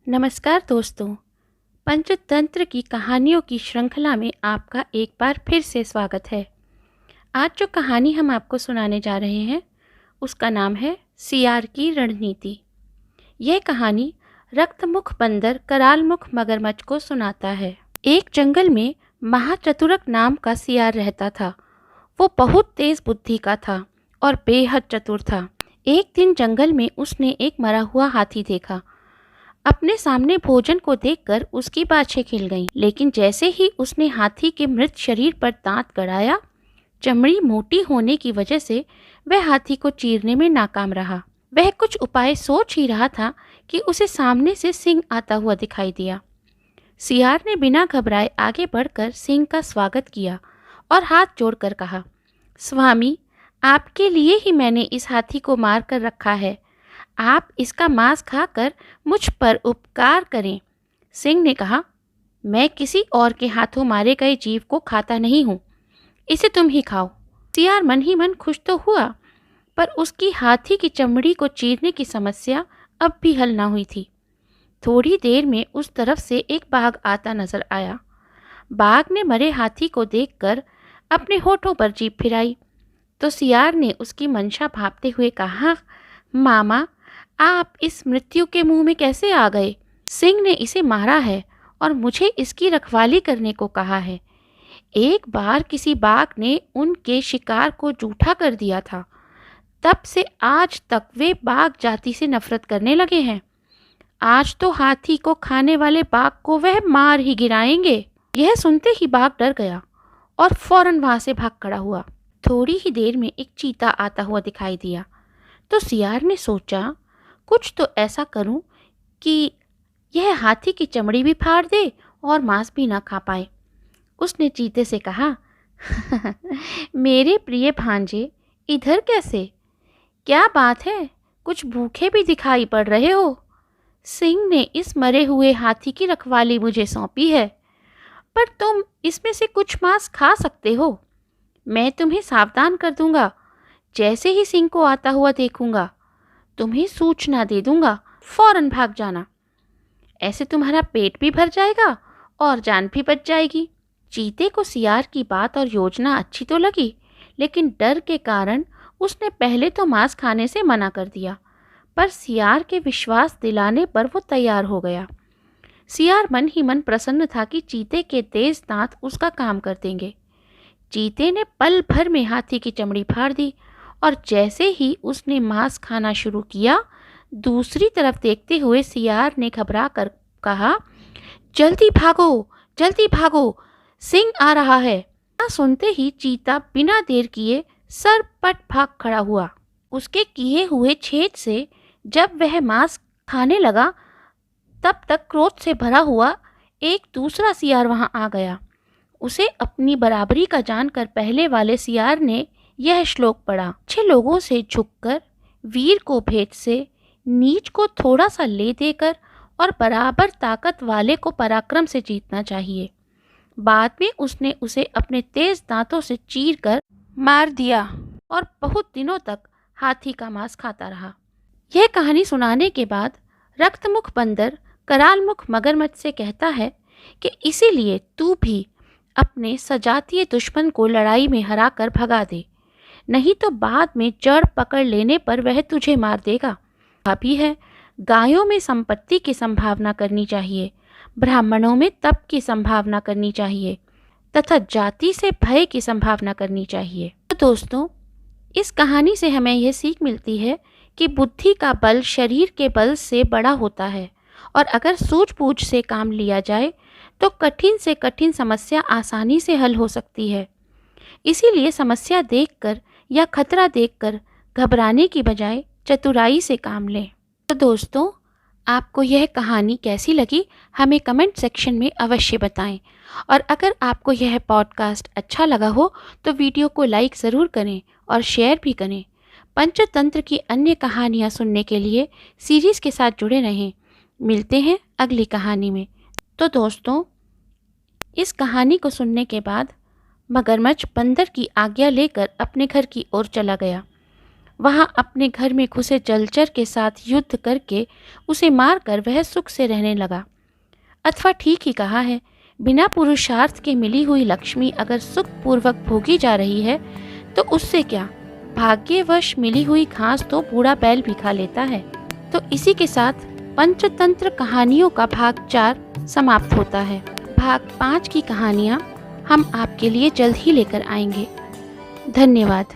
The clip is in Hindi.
नमस्कार दोस्तों। पंचतंत्र की कहानियों की श्रृंखला में आपका एक बार फिर से स्वागत है। आज जो कहानी हम आपको सुनाने जा रहे हैं उसका नाम है सियार की रणनीति। यह कहानी रक्तमुख बंदर करालमुख मगरमच्छ को सुनाता है। एक जंगल में महाचतुरक नाम का सियार रहता था। वो बहुत तेज बुद्धि का था और बेहद चतुर था। एक दिन जंगल में उसने एक मरा हुआ हाथी देखा। अपने सामने भोजन को देखकर उसकी बाछें खिल गईं, लेकिन जैसे ही उसने हाथी के मृत शरीर पर दांत गड़ाया, चमड़ी मोटी होने की वजह से वह हाथी को चीरने में नाकाम रहा। वह कुछ उपाय सोच ही रहा था कि उसे सामने से सिंह आता हुआ दिखाई दिया। सियार ने बिना घबराए आगे बढ़कर सिंह का स्वागत किया और हाथ जोड़कर कहा, स्वामी, आपके लिए ही मैंने इस हाथी को मार कर रखा है। आप इसका मांस खाकर मुझ पर उपकार करें। सिंह ने कहा, मैं किसी और के हाथों मारे गए जीव को खाता नहीं हूँ, इसे तुम ही खाओ। सियार मन ही मन खुश तो हुआ, पर उसकी हाथी की चमड़ी को चीरने की समस्या अब भी हल न हुई थी। थोड़ी देर में उस तरफ से एक बाघ आता नजर आया। बाघ ने मरे हाथी को देखकर अपने होठों पर जीभ फिराई तो सियार ने उसकी मंशा भांपते हुए कहा, मामा, आप इस मृत्यु के मुंह में कैसे आ गए? सिंह ने इसे मारा है और मुझे इसकी रखवाली करने को कहा है। एक बार किसी बाघ ने उनके शिकार को जूठा कर दिया था, तब से आज तक वे बाघ जाति से नफरत करने लगे हैं। आज तो हाथी को खाने वाले बाघ को वह मार ही गिराएंगे। यह सुनते ही बाघ डर गया और फौरन वहां से भाग खड़ा हुआ। थोड़ी ही देर में एक चीता आता हुआ दिखाई दिया तो सियार ने सोचा, कुछ तो ऐसा करूं कि यह हाथी की चमड़ी भी फाड़ दे और मांस भी ना खा पाए। उसने चीते से कहा, मेरे प्रिय भांजे, इधर कैसे? क्या बात है, कुछ भूखे भी दिखाई पड़ रहे हो। सिंह ने इस मरे हुए हाथी की रखवाली मुझे सौंपी है, पर तुम इसमें से कुछ मांस खा सकते हो। मैं तुम्हें सावधान कर दूंगा। जैसे ही सिंह को आता हुआ देखूंगा, तुम्हें सूचना दे दूंगा, फौरन भाग जाना। ऐसे तुम्हारा पेट भी भर जाएगा और जान भी बच जाएगी। चीते को सियार की बात और योजना अच्छी तो लगी, लेकिन डर के कारण उसने पहले तो मांस खाने से मना कर दिया, पर सियार के विश्वास दिलाने पर वो तैयार हो गया। सियार मन ही मन प्रसन्न था कि चीते के तेज दांत उसका काम कर देंगे। चीते ने पल भर में हाथी की चमड़ी फाड़ दी और जैसे ही उसने मांस खाना शुरू किया, दूसरी तरफ देखते हुए सियार ने घबरा कर कहा, जल्दी भागो, जल्दी भागो, सिंह आ रहा है। ना सुनते ही चीता बिना देर किए सरपट भाग खड़ा हुआ। उसके किए हुए छेद से जब वह मांस खाने लगा, तब तक क्रोध से भरा हुआ एक दूसरा सियार वहां आ गया। उसे अपनी बराबरी का जानकर पहले वाले सियार ने यह श्लोक पढ़ा, अच्छे लोगों से झुककर, वीर को भेंट से, नीच को थोड़ा सा ले देकर और बराबर ताकत वाले को पराक्रम से जीतना चाहिए। बाद में उसने उसे अपने तेज दांतों से चीर कर मार दिया और बहुत दिनों तक हाथी का मांस खाता रहा। यह कहानी सुनाने के बाद रक्तमुख बंदर करालमुख मगरमच्छ से कहता है कि इसीलिए तू भी अपने सजातीय दुश्मन को लड़ाई में हराकर भगा दे, नहीं तो बाद में जड़ पकड़ लेने पर वह तुझे मार देगा। अभी है, गायों में संपत्ति की संभावना करनी चाहिए, ब्राह्मणों में तप की संभावना करनी चाहिए तथा जाति से भय की संभावना करनी चाहिए। तो दोस्तों, इस कहानी से हमें यह सीख मिलती है कि बुद्धि का बल शरीर के बल से बड़ा होता है और अगर सूझबूझ से काम लिया जाए तो कठिन से कठिन समस्या आसानी से हल हो सकती है। इसीलिए समस्या देखकर या खतरा देखकर घबराने की बजाय चतुराई से काम लें। तो दोस्तों, आपको यह कहानी कैसी लगी हमें कमेंट सेक्शन में अवश्य बताएं और अगर आपको यह पॉडकास्ट अच्छा लगा हो तो वीडियो को लाइक ज़रूर करें और शेयर भी करें। पंचतंत्र की अन्य कहानियाँ सुनने के लिए सीरीज़ के साथ जुड़े रहें। मिलते हैं अगली कहानी में। तो दोस्तों, इस कहानी को सुनने के बाद मगरमच्छ बंदर की आज्ञा लेकर अपने घर की ओर चला गया। वहाँ अपने घर में घुसे जलचर के साथ युद्ध करके उसे मारकर वह सुख से रहने लगा। अथवा ठीक ही कहा है, बिना पुरुषार्थ के मिली हुई लक्ष्मी अगर सुखपूर्वक भोगी जा रही है तो उससे क्या, भाग्यवश मिली हुई घास तो बूढ़ा बैल भी खा लेता है। तो इसी के साथ पंचतंत्र कहानियों का भाग 4 समाप्त होता है। भाग 5 की कहानियाँ हम आपके लिए जल्द ही लेकर आएंगे। धन्यवाद।